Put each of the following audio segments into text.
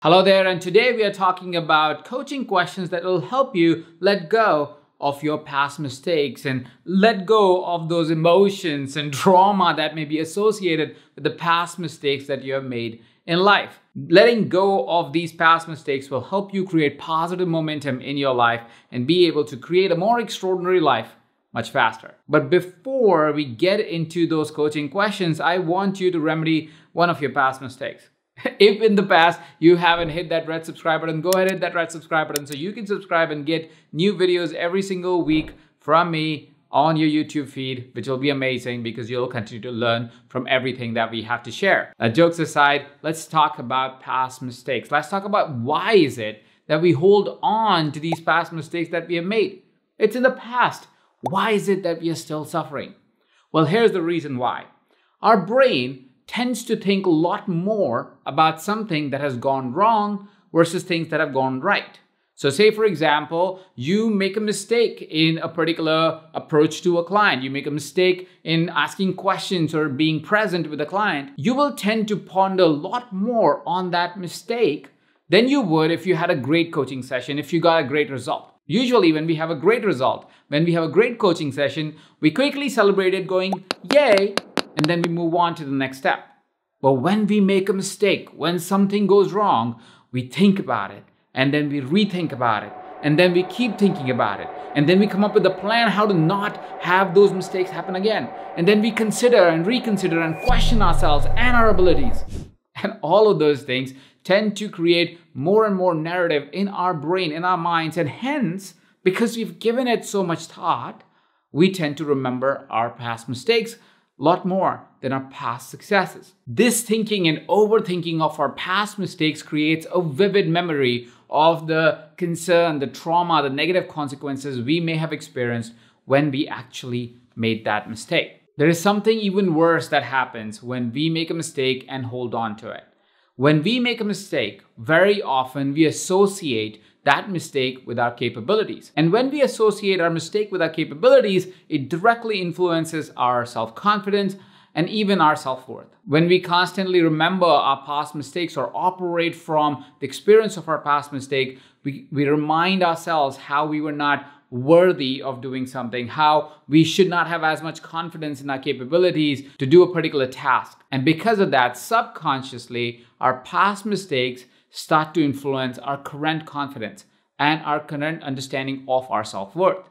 Hello there, and today we are talking about coaching questions that will help you let go of your past mistakes and let go of those emotions and trauma that may be associated with the past mistakes that you have made in life. Letting go of these past mistakes will help you create positive momentum in your life and be able to create a more extraordinary life much faster. But before we get into those coaching questions, I want you to remedy one of your past mistakes. If in the past you haven't hit that red subscribe button, go ahead and hit that red subscribe button so you can subscribe and get new videos every single week from me on your YouTube feed, which will be amazing because you'll continue to learn from everything that we have to share. Jokes aside, let's talk about past mistakes. Let's talk about why is it that we hold on to these past mistakes that we have made. It's in the past. Why is it that we are still suffering? Well, here's the reason why. Our brain tends to think a lot more about something that has gone wrong versus things that have gone right. So say, for example, you make a mistake in a particular approach to a client. You make a mistake in asking questions or being present with a client. You will tend to ponder a lot more on that mistake than you would if you had a great coaching session, if you got a great result. Usually when we have a great result, when we have a great coaching session, we quickly celebrate it going, yay, and then we move on to the next step. But when we make a mistake, when something goes wrong, we think about it, and then we rethink about it, and then we keep thinking about it, and then we come up with a plan how to not have those mistakes happen again. And then we consider and reconsider and question ourselves and our abilities. And all of those things tend to create more and more narrative in our brain, in our minds, and hence, because we've given it so much thought, we tend to remember our past mistakes a lot more than our past successes. This thinking and overthinking of our past mistakes creates a vivid memory of the concern, the trauma, the negative consequences we may have experienced when we actually made that mistake. There is something even worse that happens when we make a mistake and hold on to it. When we make a mistake, very often we associate that mistake with our capabilities. And when we associate our mistake with our capabilities, it directly influences our self-confidence and even our self-worth. When we constantly remember our past mistakes or operate from the experience of our past mistake, we remind ourselves how we were not worthy of doing something, how we should not have as much confidence in our capabilities to do a particular task. And because of that, subconsciously, our past mistakes start to influence our current confidence and our current understanding of our self-worth,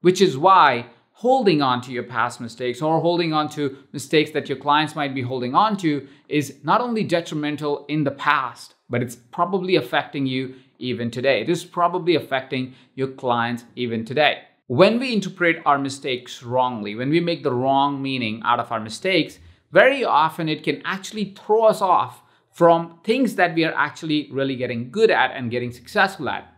which is why holding on to your past mistakes or holding on to mistakes that your clients might be holding on to is not only detrimental in the past, but it's probably affecting you even today. It is probably affecting your clients even today. When we interpret our mistakes wrongly, when we make the wrong meaning out of our mistakes, very often it can actually throw us off from things that we are actually really getting good at and getting successful at.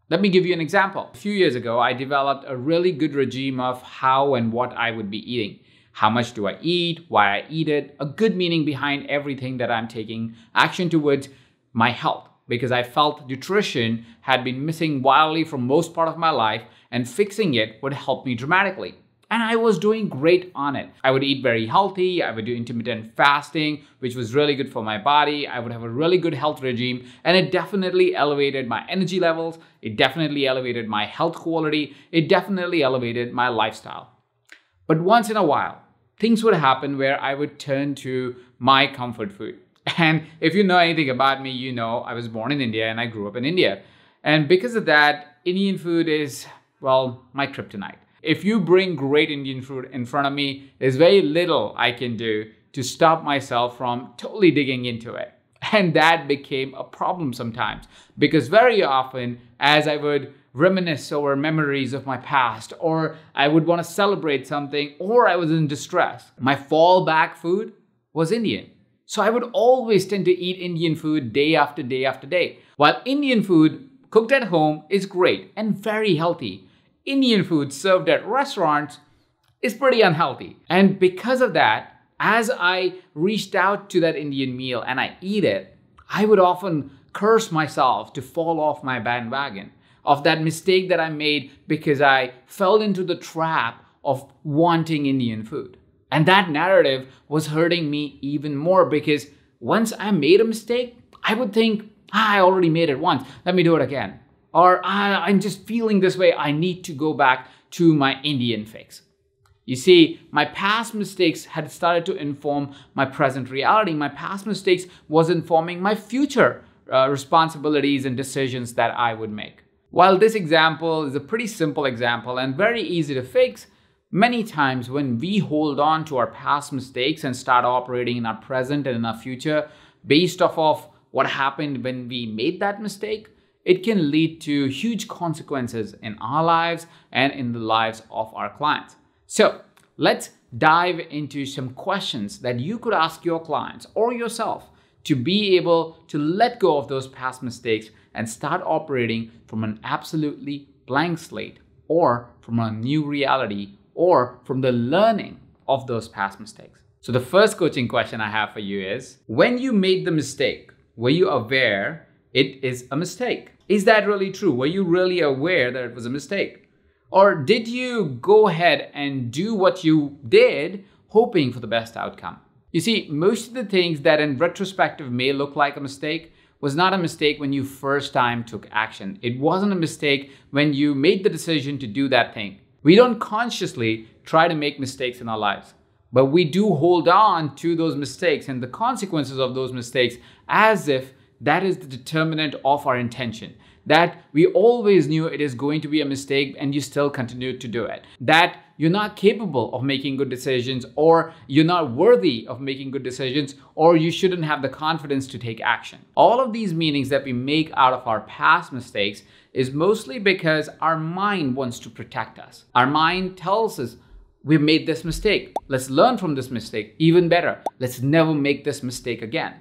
Let me give you an example. A few years ago, I developed a really good regime of how and what I would be eating. How much do I eat, why I eat it, a good meaning behind everything that I'm taking action towards my health. Because I felt nutrition had been missing wildly from most part of my life and fixing it would help me dramatically. And I was doing great on it. I would eat very healthy. I would do intermittent fasting, which was really good for my body. I would have a really good health regime. And it definitely elevated my energy levels. It definitely elevated my health quality. It definitely elevated my lifestyle. But once in a while, things would happen where I would turn to my comfort food. And if you know anything about me, you know I was born in India and I grew up in India. And because of that, Indian food is, well, my kryptonite. If you bring great Indian food in front of me, there's very little I can do to stop myself from totally digging into it. And that became a problem sometimes because very often as I would reminisce over memories of my past, or I would want to celebrate something, or I was in distress, my fallback food was Indian. So I would always tend to eat Indian food day after day after day. While Indian food cooked at home is great and very healthy, Indian food served at restaurants is pretty unhealthy. And because of that, as I reached out to that Indian meal and I eat it, I would often curse myself to fall off my bandwagon of that mistake that I made because I fell into the trap of wanting Indian food. And that narrative was hurting me even more because once I made a mistake, I would think, I already made it once. Let me do it again. Or I'm just feeling this way. I need to go back to my Indian fix. You see, my past mistakes had started to inform my present reality. My past mistakes was informing my future responsibilities and decisions that I would make. While this example is a pretty simple example and very easy to fix, many times when we hold on to our past mistakes and start operating in our present and in our future based off of what happened when we made that mistake, it can lead to huge consequences in our lives and in the lives of our clients. So let's dive into some questions that you could ask your clients or yourself to be able to let go of those past mistakes and start operating from an absolutely blank slate, or from a new reality, or from the learning of those past mistakes. So the first coaching question I have for you is, when you made the mistake, were you aware it is a mistake? Is that really true? Were you really aware that it was a mistake? Or did you go ahead and do what you did, hoping for the best outcome? You see, most of the things that in retrospective may look like a mistake was not a mistake when you first time took action. It wasn't a mistake when you made the decision to do that thing. We don't consciously try to make mistakes in our lives, but we do hold on to those mistakes and the consequences of those mistakes as if that is the determinant of our intention. That we always knew it is going to be a mistake and you still continue to do it. That you're not capable of making good decisions, or you're not worthy of making good decisions, or you shouldn't have the confidence to take action. All of these meanings that we make out of our past mistakes is mostly because our mind wants to protect us. Our mind tells us, we've made this mistake. Let's learn from this mistake. Even better, let's never make this mistake again.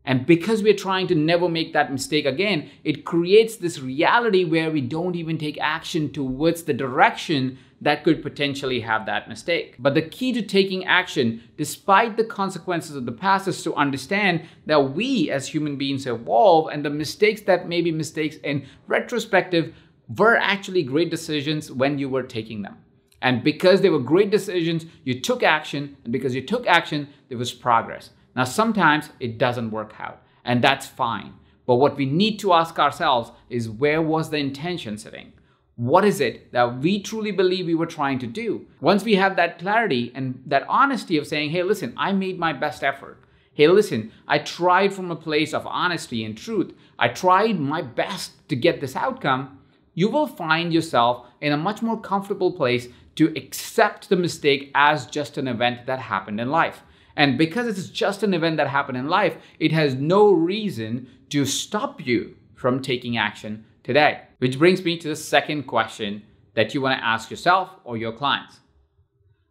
And because we're trying to never make that mistake again, it creates this reality where we don't even take action towards the direction that could potentially have that mistake. But the key to taking action, despite the consequences of the past, is to understand that we as human beings evolve, and the mistakes that may be mistakes in retrospective were actually great decisions when you were taking them. And because they were great decisions, you took action, and because you took action, there was progress. Now, sometimes it doesn't work out, and that's fine. But what we need to ask ourselves is, where was the intention sitting? What is it that we truly believe we were trying to do? Once we have that clarity and that honesty of saying, hey, listen, I made my best effort. Hey, listen, I tried from a place of honesty and truth. I tried my best to get this outcome. You will find yourself in a much more comfortable place to accept the mistake as just an event that happened in life. And because it's just an event that happened in life, it has no reason to stop you from taking action today. Which brings me to the second question that you want to ask yourself or your clients.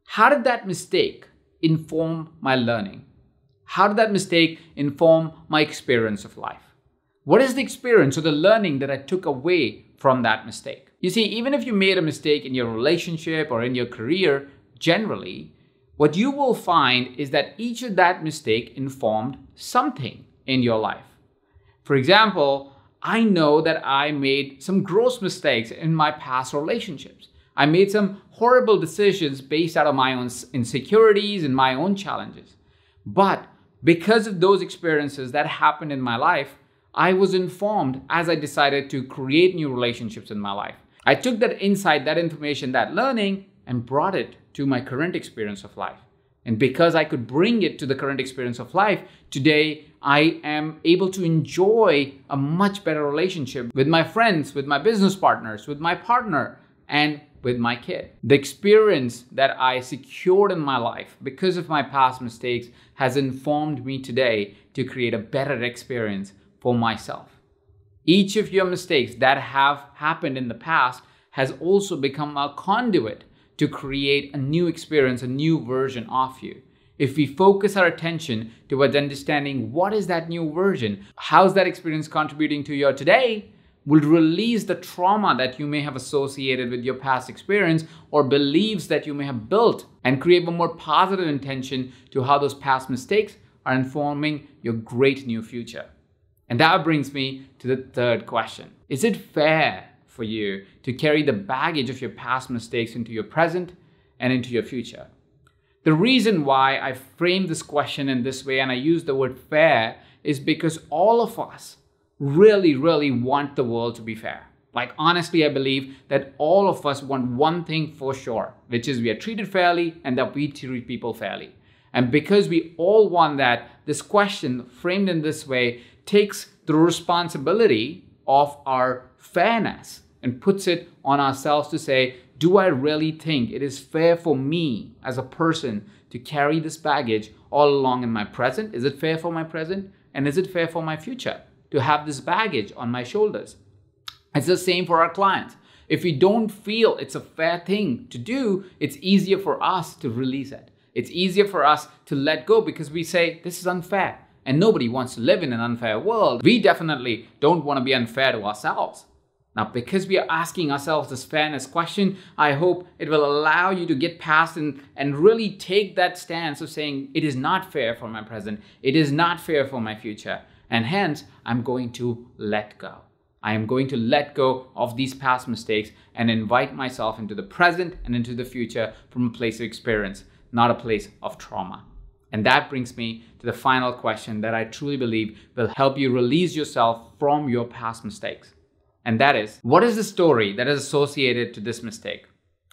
How did that mistake inform my learning? How did that mistake inform my experience of life? What is the experience or the learning that I took away from that mistake? You see, even if you made a mistake in your relationship or in your career, generally, what you will find is that each of that mistake informed something in your life. For example, I know that I made some gross mistakes in my past relationships. I made some horrible decisions based out of my own insecurities and my own challenges. But because of those experiences that happened in my life, I was informed as I decided to create new relationships in my life. I took that insight, that information, that learning, and brought it to my current experience of life. And because I could bring it to the current experience of life, today I am able to enjoy a much better relationship with my friends, with my business partners, with my partner, and with my kid. The experience that I secured in my life because of my past mistakes has informed me today to create a better experience for myself. Each of your mistakes that have happened in the past has also become a conduit to create a new experience, a new version of you. If we focus our attention towards understanding what is that new version, how's that experience contributing to your today, will release the trauma that you may have associated with your past experience or beliefs that you may have built, and create a more positive intention to how those past mistakes are informing your great new future. And that brings me to the third question. Is it fair for you to carry the baggage of your past mistakes into your present and into your future? The reason why I frame this question in this way and I use the word fair is because all of us really, really want the world to be fair. Like, honestly, I believe that all of us want one thing for sure, which is we are treated fairly and that we treat people fairly. And because we all want that, this question framed in this way takes the responsibility of our fairness and puts it on ourselves to say, do I really think it is fair for me as a person to carry this baggage all along in my present? Is it fair for my present? And is it fair for my future to have this baggage on my shoulders? It's the same for our clients. If we don't feel it's a fair thing to do, it's easier for us to release it. It's easier for us to let go because we say, this is unfair. And nobody wants to live in an unfair world. We definitely don't want to be unfair to ourselves. Now, because we are asking ourselves this fairness question, I hope it will allow you to get past and really take that stance of saying, it is not fair for my present. It is not fair for my future. And hence, I'm going to let go. I am going to let go of these past mistakes and invite myself into the present and into the future from a place of experience, not a place of trauma. And that brings me to the final question that I truly believe will help you release yourself from your past mistakes. And that is, what is the story that is associated to this mistake?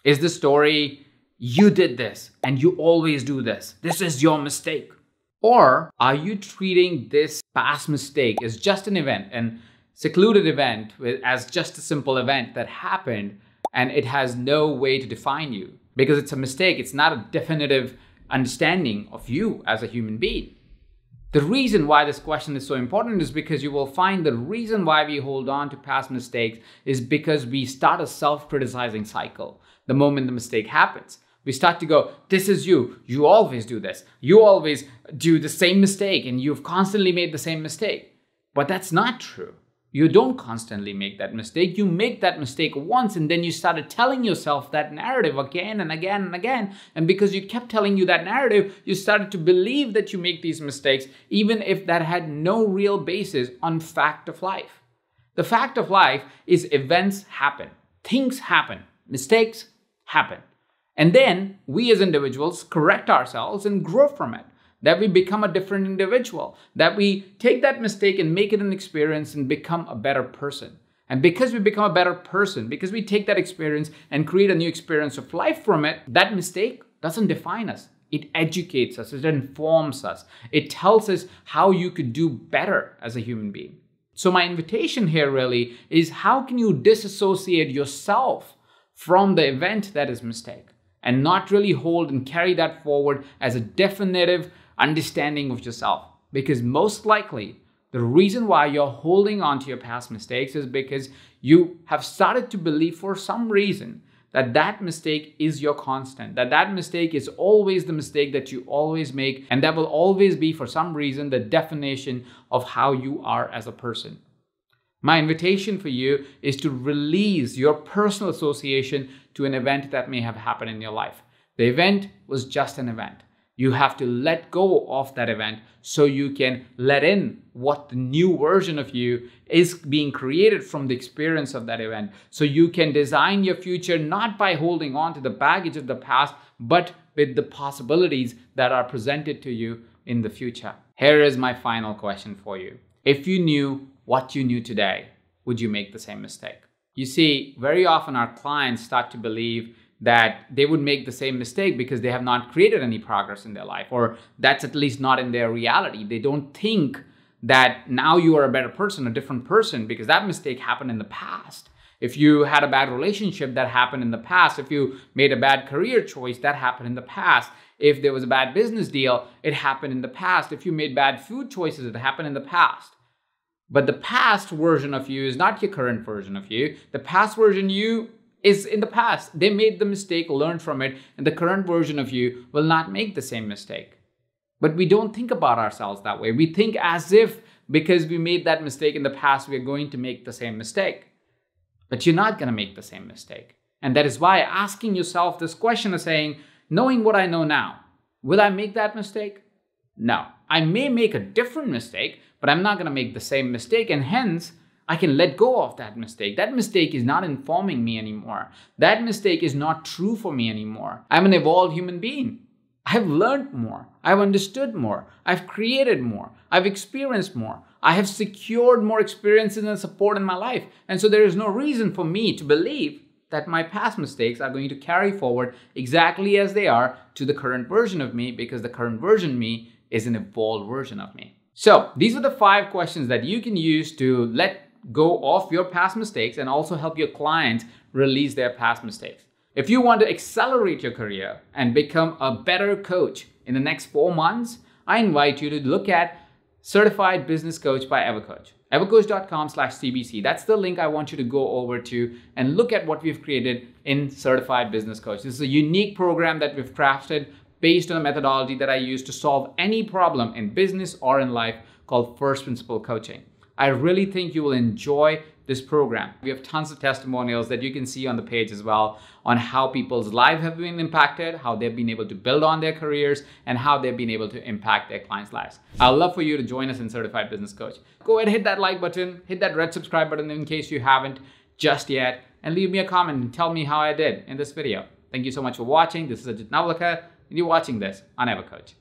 Is the story, you did this and you always do this? This is your mistake. Or are you treating this past mistake as just an event, an secluded event, as just a simple event that happened and it has no way to define you? Because it's a mistake, it's not a definitive understanding of you as a human being. The reason why this question is so important is because you will find the reason why we hold on to past mistakes is because we start a self-criticizing cycle the moment the mistake happens. We start to go, this is you. You always do this. You always do the same mistake and you've constantly made the same mistake. But that's not true. You don't constantly make that mistake. You make that mistake once and then you started telling yourself that narrative again and again and again. And because you kept telling you that narrative, you started to believe that you make these mistakes, even if that had no real basis on fact of life. The fact of life is events happen. Things happen. Mistakes happen. And then we as individuals correct ourselves and grow from it. That we become a different individual, that we take that mistake and make it an experience and become a better person. And because we become a better person, because we take that experience and create a new experience of life from it, that mistake doesn't define us. It educates us, it informs us, it tells us how you could do better as a human being. So my invitation here really is, how can you disassociate yourself from the event that is mistake and not really hold and carry that forward as a definitive understanding of yourself? Because most likely the reason why you're holding on to your past mistakes is because you have started to believe for some reason that that mistake is your constant, that that mistake is always the mistake that you always make, and that will always be for some reason the definition of how you are as a person. My invitation for you is to release your personal association to an event that may have happened in your life. The event was just an event. You have to let go of that event so you can let in what the new version of you is being created from the experience of that event. So you can design your future not by holding on to the baggage of the past, but with the possibilities that are presented to you in the future. Here is my final question for you. If you knew what you knew today, would you make the same mistake? You see, very often our clients start to believe that they would make the same mistake because they have not created any progress in their life, or that's at least not in their reality. They don't think that now you are a better person, a different person, because that mistake happened in the past. If you had a bad relationship, that happened in the past. If you made a bad career choice, that happened in the past. If there was a bad business deal, it happened in the past. If you made bad food choices, it happened in the past. But the past version of you is not your current version of you. The past version you is in the past. They made the mistake, learned from it, and the current version of you will not make the same mistake. But we don't think about ourselves that way. We think as if because we made that mistake in the past, we're going to make the same mistake. But you're not going to make the same mistake. And that is why asking yourself this question is saying, knowing what I know now, will I make that mistake? No. I may make a different mistake, but I'm not going to make the same mistake, and hence I can let go of that mistake. That mistake is not informing me anymore. That mistake is not true for me anymore. I'm an evolved human being. I've learned more. I've understood more. I've created more. I've experienced more. I have secured more experiences and support in my life. And so there is no reason for me to believe that my past mistakes are going to carry forward exactly as they are to the current version of me, because the current version of me is an evolved version of me. So these are the 5 questions that you can use to let go of your past mistakes and also help your clients release their past mistakes. If you want to accelerate your career and become a better coach in the next 4 months, I invite you to look at Certified Business Coach by EverCoach. evercoach.com/CBC. That's the link I want you to go over to and look at what we've created in Certified Business Coach. This is a unique program that we've crafted based on a methodology that I use to solve any problem in business or in life called First Principle Coaching. I really think you will enjoy this program. We have tons of testimonials that you can see on the page as well on how people's lives have been impacted, how they've been able to build on their careers, and how they've been able to impact their clients' lives. I'd love for you to join us in Certified Business Coach. Go ahead, hit that like button, hit that red subscribe button in case you haven't just yet, and leave me a comment and tell me how I did in this video. Thank you so much for watching. This is Ajit Nawalkar, and you're watching this on EverCoach.